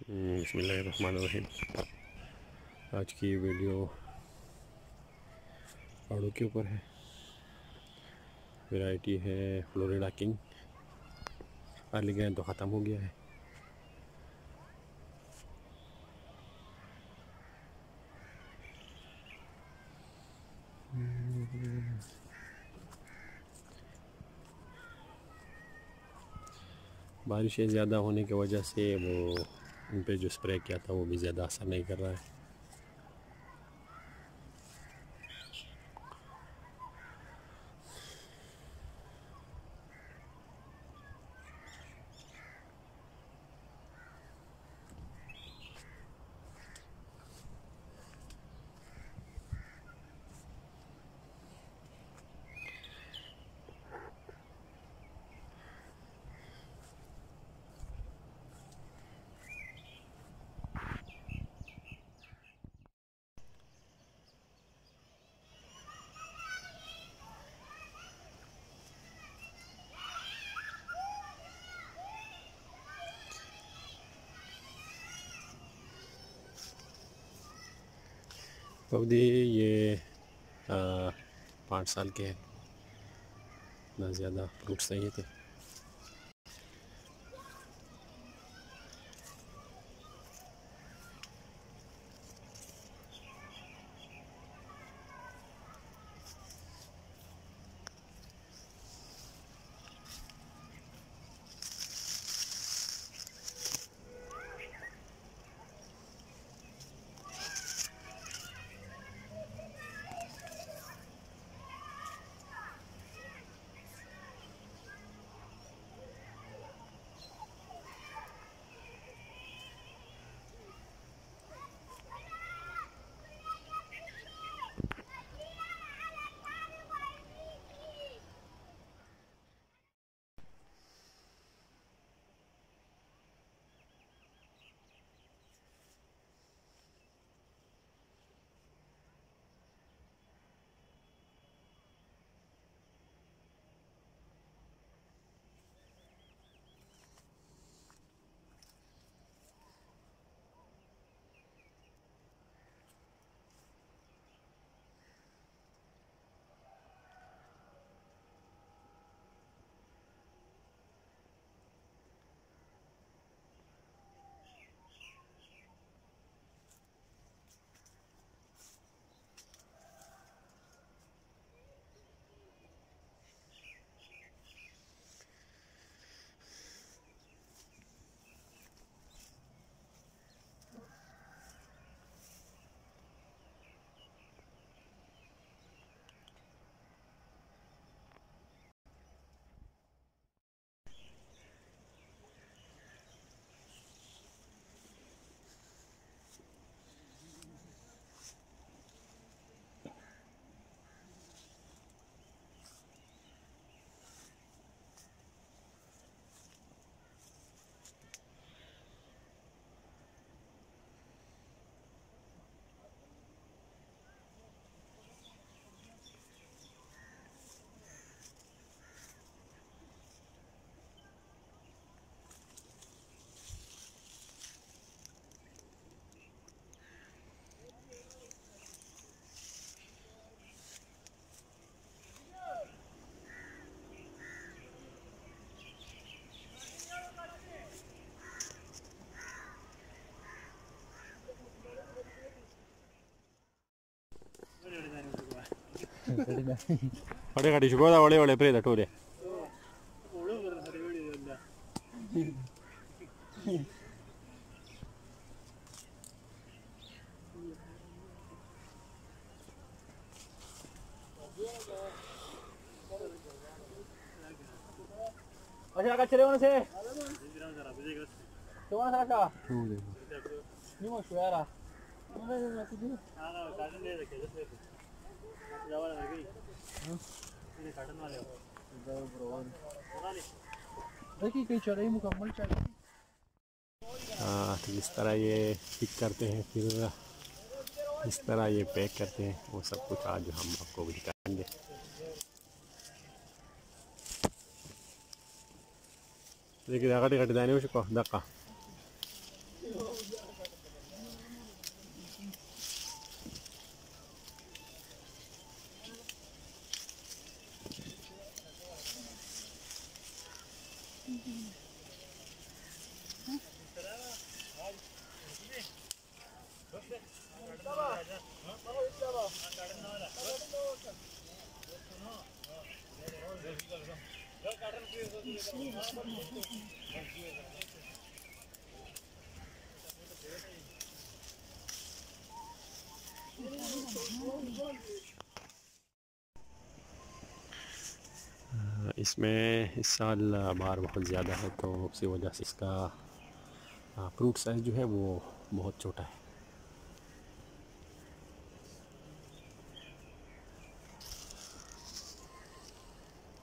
बिस्मिल्लाहिर्रहमानिर्रहीम। आज की वीडियो पहाड़ों के ऊपर है। वैरायटी है फ्लोरिडा किंग। अर्लीगैन तो ख़त्म हो गया है। बारिशें ज़्यादा होने की वजह से वो उन पे जो स्प्रे किया था वो भी ज़्यादा असर नहीं कर रहा है। पौधे ये 5 साल के हैं, ना ज़्यादा फ्रूट्स नहीं थे। ಒಡೆ ಗಾಡಿ ಸಿಗೋದ ಒಳ್ಳೆ ಒಳ್ಳೆ ಪ್ರೇದ ಟೋರೆ Masih agak ceri mana sih? Cuma sana. Ini mau suara. Mana yang masih di? Ada karton deh dekat. Jawab lagi. ini karton वाले हो इधर ब्रो देखिए कहीं चढ़ाई मुकम्मल चाहिए। तो इस तरह ये पिक करते हैं, फिर इस तरह ये पैक करते हैं। वो सब कुछ आज हम आपको दिखाएंगे। देखिए दाका दाने हो चुका दाका इसमें इस साल बार बहुत ज़्यादा है, तो उसी वजह से इसका फ्रूट साइज़ जो है वो बहुत छोटा है।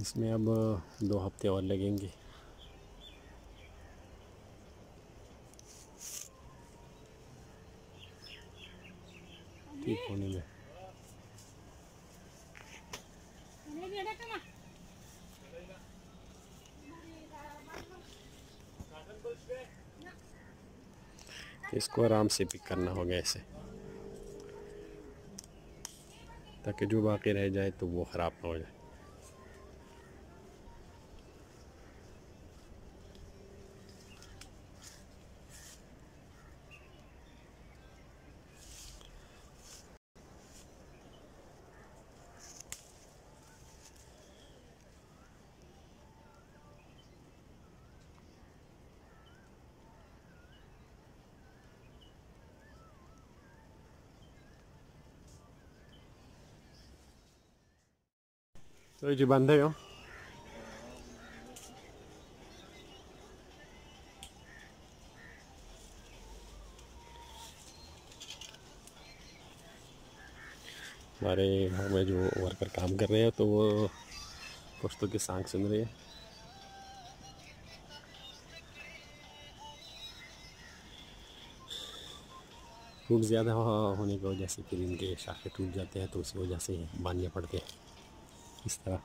इसमें अब 2 हफ्ते और लगेंगे ठीक होने में। इसको आराम से पिक करना होगा ऐसे, ताकि जो बाकी रह जाए तो वो ख़राब ना हो जाए। तो जी बंद है यो। हमारे गाँव में जो वर्कर काम कर रहे हैं तो वो पुश्तों की सांग सुन रहे हैं। फ्रूट ज़्यादा होने की वजह से फिर इनके शाखे टूट जाते हैं, तो उसी वजह से बांधने पड़ते हैं इस तरह।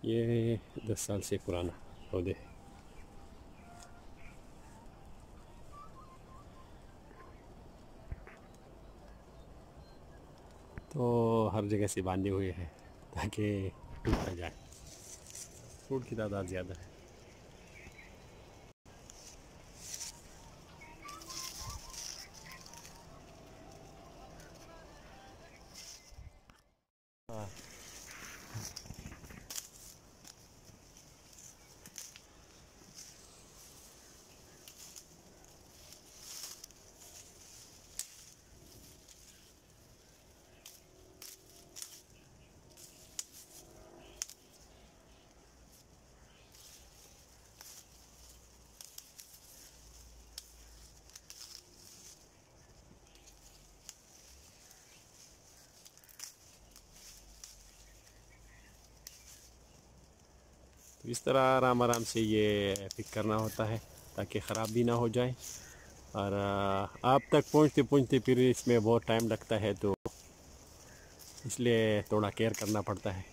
ये 10 साल से पुराना पौधे है। तो हर जगह से बांधे हुए हैं ताकि टूट ना जाए। फ्रूट की तादाद ज़्यादा है। हाँ। तो इस तरह आराम आराम से ये पिक करना होता है ताकि ख़राब भी ना हो जाए। और आप तक पहुंचते पहुंचते फिर इसमें बहुत टाइम लगता है, तो इसलिए थोड़ा केयर करना पड़ता है।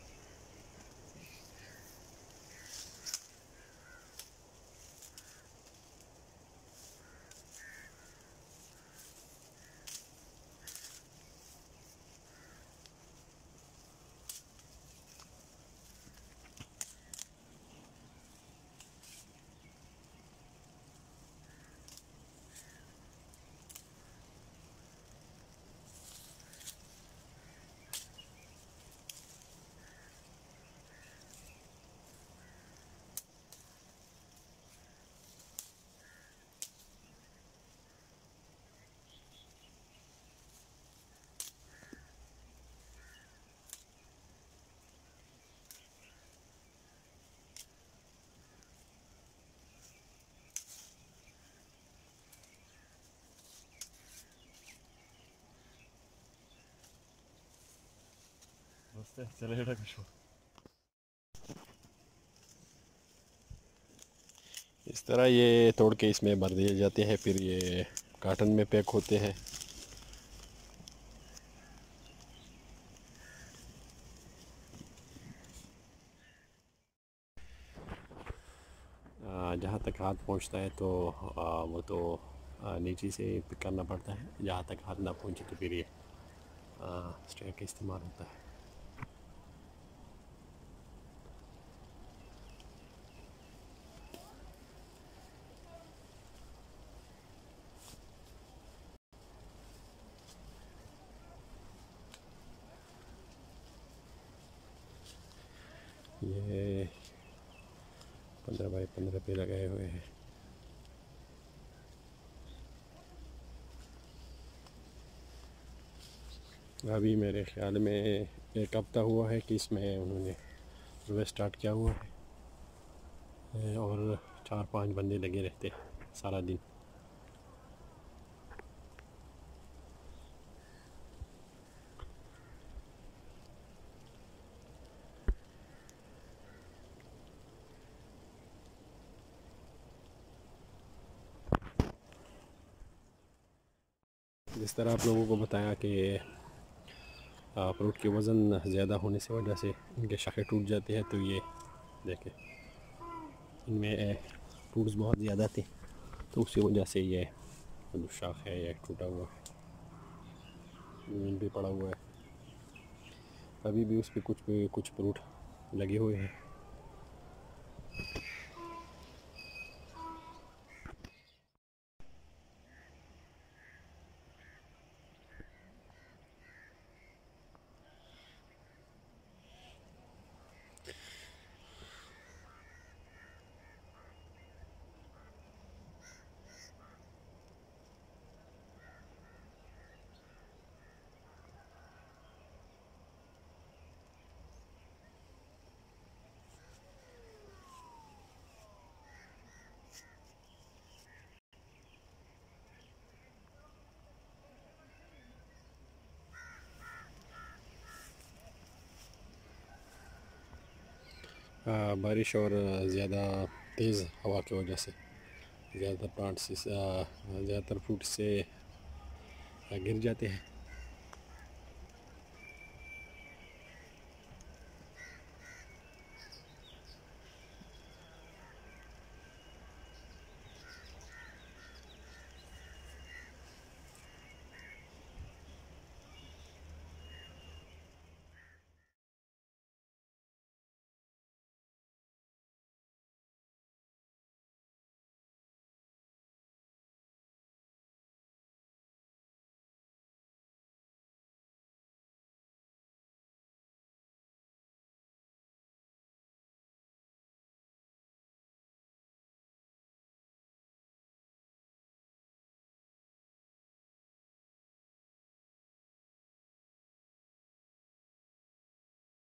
चलेगा कुछ। इस तरह ये तोड़ के इसमें भर दिए जाते हैं, फिर ये कार्टन में पैक होते हैं। जहाँ तक हाथ पहुँचता है तो वो तो नीचे से पिक करना पड़ता है, जहाँ तक हाथ ना पहुँचे तो फिर ये स्टेयर का इस्तेमाल होता है। ये 15 बाई 15 पे लगाए हुए हैं। अभी मेरे ख्याल में एक हफ्ता हुआ है कि इसमें उन्होंने सुबह स्टार्ट किया हुआ है और 4-5 बंदे लगे रहते हैं सारा दिन। जिस तरह आप लोगों को बताया कि फ्रूट के वज़न ज़्यादा होने से वजह से इनके शाखें टूट जाती है, तो ये देखें इनमें फ्रूट्स बहुत ज़्यादा थे, तो उसी वजह से ये जो शाख है ये टूटा हुआ है, ज़मीन पे पड़ा हुआ है। अभी भी उस पर कुछ फ्रूट लगे हुए हैं। बारिश और ज़्यादा तेज़ हवा की वजह से ज़्यादातर प्लांट्स ज़्यादातर फ्रूट से गिर जाते हैं।